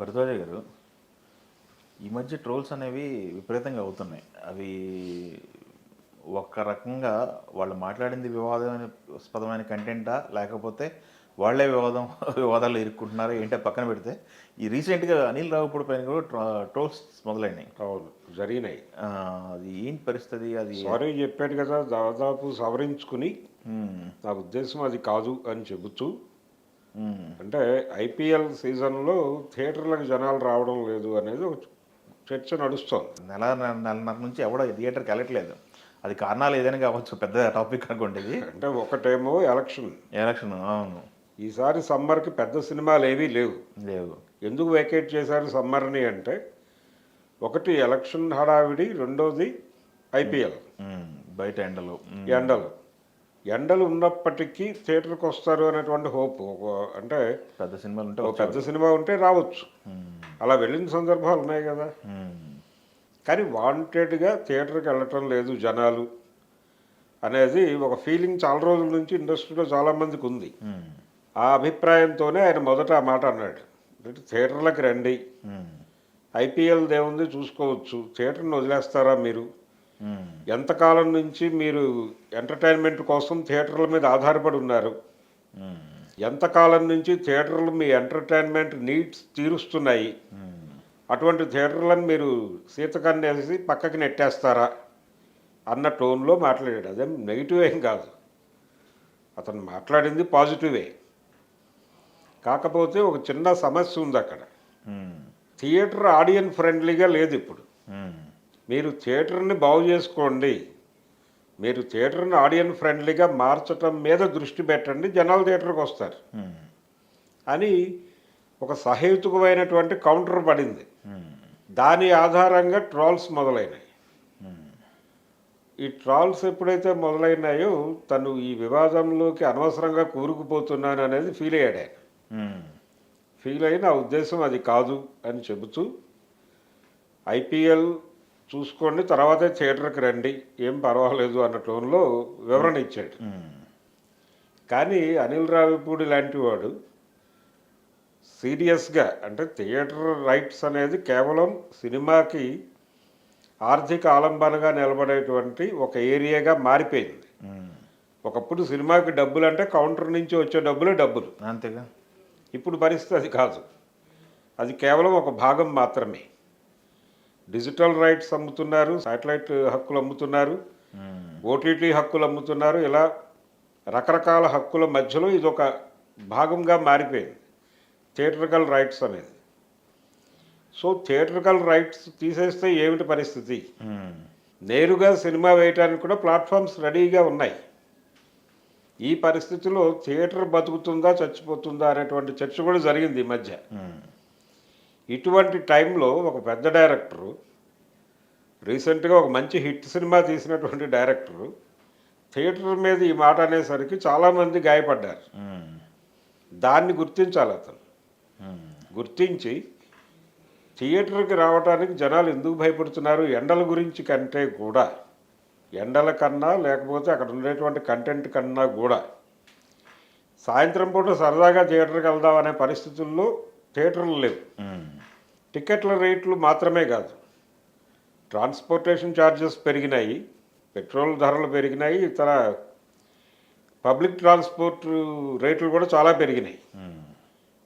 భరద్వాజ గారు, ఈ మధ్య ట్రోల్స్ అనేవి విపరీతంగా అవుతున్నాయి. అవి ఒక రకంగా వాళ్ళు మాట్లాడింది వివాదాస్పదమైన కంటెంటా, లేకపోతే వాళ్ళే వివాదాలు ఇరుక్కుంటున్నారా ఏంటో పక్కన పెడితే, ఈ రీసెంట్గా అనిల్ రావిపూడి పైన కూడా ట్రోల్స్ మొదలైనాయి. అవును, జరిగినాయి. అది ఏంటి పరిస్థితి? అది సారీ చెప్పాడు కదా, దాదాపు సవరించుకుని నా ఉద్దేశం అది కాదు అని చెబుతూ, అంటే ఐపీఎల్ సీజన్లో థియేటర్లకు జనాలు రావడం లేదు అనేది ఒక చర్చ నడుస్తోంది. నెలన్నర నుంచి ఎవడో థియేటర్కి వెళ్ళట్లేదు. అది కారణాలు ఏదైనా కావచ్చు, పెద్ద టాపిక్ అనుకోండి ఇది. అంటే ఒకటేమో ఎలక్షన్. అవును. ఈసారి సమ్మర్కి పెద్ద సినిమాలు ఏవీ లేవు. ఎందుకు వేకేట్ చేశారు సమ్మర్ని అంటే, ఒకటి ఎలక్షన్ హడావిడి, రెండోది ఐపీఎల్. బయట ఎండలు ఎండలు ఉన్నప్పటికీ థియేటర్కి వస్తారు అనేటువంటి హోప్. అంటే పెద్ద సినిమా ఉంటే రావచ్చు. అలా వెళ్ళిన సందర్భాలు ఉన్నాయి కదా. కానీ వాంటెడ్గా థియేటర్కి వెళ్ళటం లేదు జనాలు అనేది ఒక ఫీలింగ్ చాలా రోజుల నుంచి ఇండస్ట్రీలో చాలామందికి ఉంది. ఆ అభిప్రాయంతోనే ఆయన మొదట ఆ మాట అన్నాడు. థియేటర్లకు రండి, ఐపీఎల్ దేవుంది చూసుకోవచ్చు, థియేటర్ని వదిలేస్తారా మీరు? ఎంతకాలం నుంచి మీరు ఎంటర్టైన్మెంట్ కోసం థియేటర్ల మీద ఆధారపడి ఉన్నారు? ఎంతకాలం నుంచి థియేటర్లు మీ ఎంటర్టైన్మెంట్ నీడ్స్ తీరుస్తున్నాయి? అటువంటి థియేటర్లను మీరు సీతకన్నేసి పక్కకి నెట్టేస్తారా అన్న టోన్లో మాట్లాడాడు. అదేం నెగిటివ్ ఏం కాదు, అతను మాట్లాడింది పాజిటివే. కాకపోతే ఒక చిన్న సమస్య ఉంది అక్కడ. థియేటర్ ఆడియన్స్ ఫ్రెండ్లీగా లేదు ఇప్పుడు. మీరు థియేటర్ని బాగు చేసుకోండి, మీరు థియేటర్ని ఆడియన్స్ ఫ్రెండ్లీగా మార్చటం మీద దృష్టి పెట్టండి, జనాలు థియేటర్కి వస్తారు అని ఒక సహేతుకమైనటువంటి కౌంటర్ పడింది. దాని ఆధారంగా ట్రాల్స్ మొదలైనాయి. ఈ ట్రాల్స్ ఎప్పుడైతే మొదలైనాయో తను ఈ వివాదంలోకి అనవసరంగా కూరుకుపోతున్నాను అనేది ఫీల్ అయ్యాడు ఆయన. ఫీల్ అయిన ఆ ఉద్దేశం అది కాదు అని చెబుతూ, ఐపీఎల్ చూసుకోండి, తర్వాతే థియేటర్కి రండి, ఏం పర్వాలేదు అన్న టోన్లో వివరణ ఇచ్చాడు. కానీ అనిల్ రావిపూడి లాంటి వాడు సీరియస్గా, అంటే థియేటర్ రైట్స్ అనేది కేవలం సినిమాకి ఆర్థిక ఆలంబనగా నిలబడేటువంటి ఒక ఏరియాగా మారిపోయింది. ఒకప్పుడు సినిమాకి డబ్బులు అంటే కౌంటర్ నుంచి వచ్చే డబ్బులు అంతేగా. ఇప్పుడు పరిస్థితి అది కాదు. అది కేవలం ఒక భాగం మాత్రమే. డిజిటల్ రైట్స్ అమ్ముతున్నారు, శాటిలైట్ హక్కులు అమ్ముతున్నారు, ఓటీటీ హక్కులు అమ్ముతున్నారు. ఇలా రకరకాల హక్కుల మధ్యలో ఇది ఒక భాగంగా మారిపోయింది థియేటర్కల్ రైట్స్ అనేది. సో థియేటర్కల్ రైట్స్ తీసేస్తే ఏమిటి పరిస్థితి? నేరుగా సినిమా వేయడానికి కూడా ప్లాట్ఫామ్స్ రెడీగా ఉన్నాయి. ఈ పరిస్థితిలో థియేటర్ బతుకుతుందా చచ్చిపోతుందా అనేటువంటి చర్చ కూడా జరిగింది ఈ మధ్య. ఇటువంటి టైంలో ఒక పెద్ద డైరెక్టరు, రీసెంట్గా ఒక మంచి హిట్ సినిమా తీసినటువంటి డైరెక్టరు థియేటర్ మీద ఈ మాట అనేసరికి చాలామంది గాయపడ్డారు. దాన్ని గుర్తించాలి అతను. గుర్తించి థియేటర్కి రావడానికి జనాలు ఎందుకు భయపడుతున్నారు, ఎండల గురించి కంటే కూడా, ఎండల కన్నా లేకపోతే అక్కడ ఉండేటువంటి కంటెంట్ కన్నా కూడా, సాయంత్రం పూట సరదాగా థియేటర్కి వెళ్దాం అనే పరిస్థితుల్లో థియేటర్లు లేవు. టికెట్ల రేట్లు మాత్రమే కాదు, ట్రాన్స్పోర్టేషన్ ఛార్జెస్ పెరిగినాయి, పెట్రోల్ ధరలు పెరిగినాయి, ఇతర పబ్లిక్ ట్రాన్స్పోర్ట్ రేట్లు కూడా చాలా పెరిగినాయి.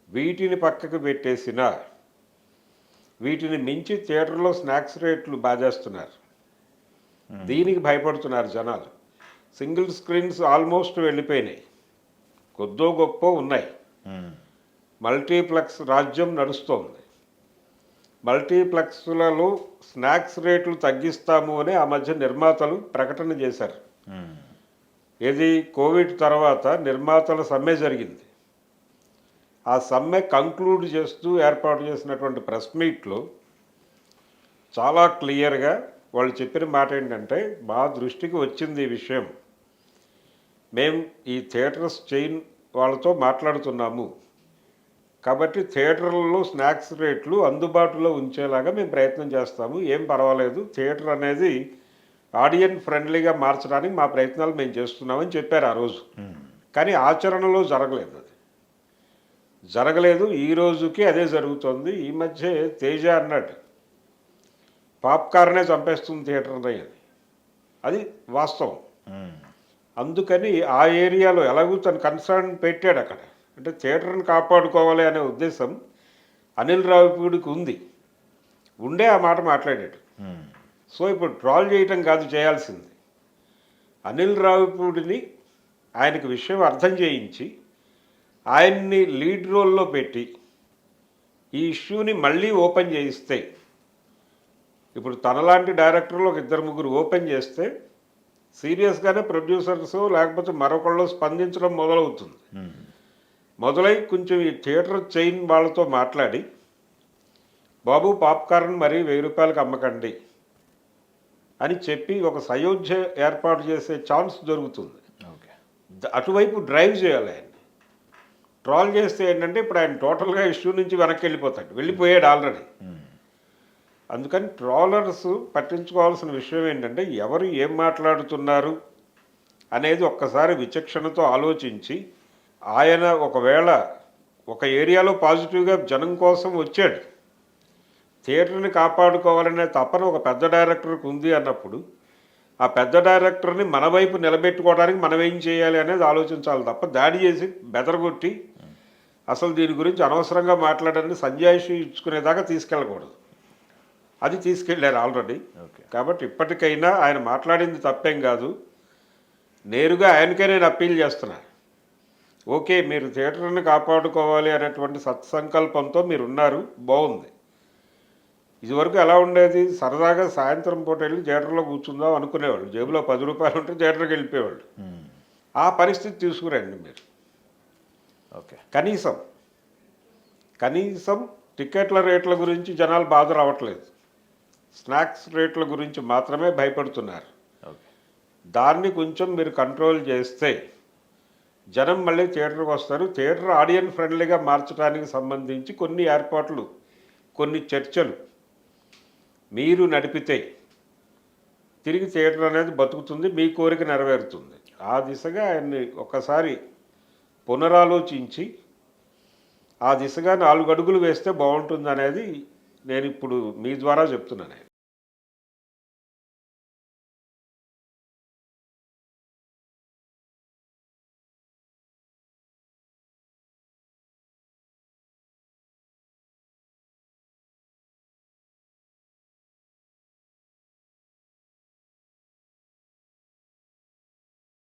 వీటిని పక్కకు పెట్టేసిన, వీటిని మించి థియేటర్లో స్నాక్స్ రేట్లు బాజేస్తున్నారు. దీనికి భయపడుతున్నారు జనాలు. సింగిల్ స్క్రీన్స్ ఆల్మోస్ట్ వెళ్ళిపోయినాయి, కొద్దో గొప్ప ఉన్నాయి. మల్టీప్లెక్స్ రాజ్యం నడుస్తోంది. మల్టీప్లెక్స్లలో స్నాక్స్ రేట్లు తగ్గిస్తాము అని ఆ మధ్య నిర్మాతలు ప్రకటన చేశారు. ఇది కోవిడ్ తర్వాత నిర్మాతల సమ్మె జరిగింది. ఆ సమ్మె కంక్లూడ్ చేస్తూ ఏర్పాటు చేసినటువంటి ప్రెస్ మీట్లో చాలా క్లియర్గా వాళ్ళు చెప్పిన మాట ఏంటంటే, మా దృష్టికి వచ్చింది ఈ విషయం, మేము ఈ థియేటర్స్ చైన్ వాళ్ళతో మాట్లాడుతున్నాము, కాబట్టి థియేటర్లలో స్నాక్స్ రేట్లు అందుబాటులో ఉంచేలాగా మేము ప్రయత్నం చేస్తాము, ఏం పర్వాలేదు, థియేటర్ అనేది ఆడియన్స్ ఫ్రెండ్లీగా మార్చడానికి మా ప్రయత్నాలు మేము చేస్తున్నామని చెప్పారు ఆ రోజు. కానీ ఆచరణలో జరగలేదు అది. జరగలేదు. ఈ రోజుకి అదే జరుగుతోంది. ఈ మధ్య తేజ అన్నాడు, పాప్కార్నే చంపేస్తుంది థియేటర్ని అని. అది వాస్తవం. అందుకని ఆ ఏరియాలో ఎలాగూ తను కన్సర్న్ పెట్టాడు అక్కడ. అంటే థియేటర్ని కాపాడుకోవాలి అనే ఉద్దేశం అనిల్ రావిపూడికి ఉంది. ఉండే ఆ మాట మాట్లాడాడు. సో ఇప్పుడు ట్రాల్ చేయటం కాదు చేయాల్సింది, అనిల్ రావిపూడిని ఆయనకు విషయం అర్థం చేయించి ఆయన్ని లీడ్ రోల్లో పెట్టి ఈ ఇష్యూని మళ్ళీ ఓపెన్ చేయిస్తే, ఇప్పుడు తనలాంటి డైరెక్టర్లు ఒక ఇద్దరు ముగ్గురు ఓపెన్ చేస్తే సీరియస్గానే ప్రొడ్యూసర్స్ లేకపోతే మరొకళ్ళు స్పందించడం మొదలవుతుంది. మొదలై కొంచెం ఈ థియేటర్ చైన్ వాళ్ళతో మాట్లాడి, బాబు పాప్కార్న్ మరీ 1000 రూపాయలకు అమ్మకండి అని చెప్పి ఒక సయోధ్య ఏర్పాటు చేసే ఛాన్స్ దొరుకుతుంది. అటువైపు డ్రైవ్ చేయాలి ఆయన. ట్రాల్ చేస్తే ఏంటంటే ఇప్పుడు ఆయన టోటల్గా ఇష్యూ నుంచి వెనక్కి వెళ్ళిపోయాడు ఆల్రెడీ. అందుకని ట్రాలర్స్ పట్టించుకోవాల్సిన విషయం ఏంటంటే ఎవరు ఏం మాట్లాడుతున్నారు అనేది ఒక్కసారి విచక్షణతో ఆలోచించి, ఆయన ఒకవేళ ఒక ఏరియాలో పాజిటివ్గా జనం కోసం వచ్చాడు, థియేటర్ని కాపాడుకోవాలనే తపన ఒక పెద్ద డైరెక్టర్కి ఉంది అన్నప్పుడు ఆ పెద్ద డైరెక్టర్ని మన వైపు నిలబెట్టుకోవడానికి మనం ఏం చేయాలి అనేది ఆలోచించాలి తప్ప దాడి చేసి బెదరగొట్టి అసలు దీని గురించి అనవసరంగా మాట్లాడని సంజాయిషి ఇచ్చుకునేదాకా తీసుకెళ్ళకూడదు. అది తీసుకెళ్ళారు ఆల్రెడీ. కాబట్టి ఇప్పటికైనా ఆయన మాట్లాడింది తప్పేం కాదు. నేరుగా ఆయనకే నేను అప్పీల్ చేస్తున్నా, ఓకే మీరు థియేటర్ని కాపాడుకోవాలి అనేటువంటి సత్సంకల్పంతో మీరు ఉన్నారు, బాగుంది. ఇదివరకు ఎలా ఉండేది, సరదాగా సాయంత్రం పూట వెళ్ళి థియేటర్లో కూర్చుందాం అనుకునేవాళ్ళు, జేబులో 10 రూపాయలు ఉంటే థియేటర్కి వెళ్ళిపోయేవాళ్ళు. ఆ పరిస్థితి తీసుకురండి మీరు. కనీసం టికెట్ల రేట్ల గురించి జనాలు బాధ రావట్లేదు, స్నాక్స్ రేట్ల గురించి మాత్రమే భయపడుతున్నారు. దాన్ని కొంచెం మీరు కంట్రోల్ చేస్తే జనం మళ్ళీ థియేటర్కి వస్తారు. థియేటర్ ఆడియన్స్ ఫ్రెండ్లీగా మార్చడానికి సంబంధించి కొన్ని ఏర్పాట్లు, కొన్ని చర్చలు మీరు నడిపితే తిరిగి థియేటర్ అనేది బతుకుతుంది, మీ కోరిక నెరవేరుతుంది. ఆ దిశగా ఆయన్ని ఒకసారి పునరాలోచించి ఆ దిశగా 4 అడుగులు వేస్తే బాగుంటుంది అనేది నేను ఇప్పుడు మీ ద్వారా చెప్తున్నాను.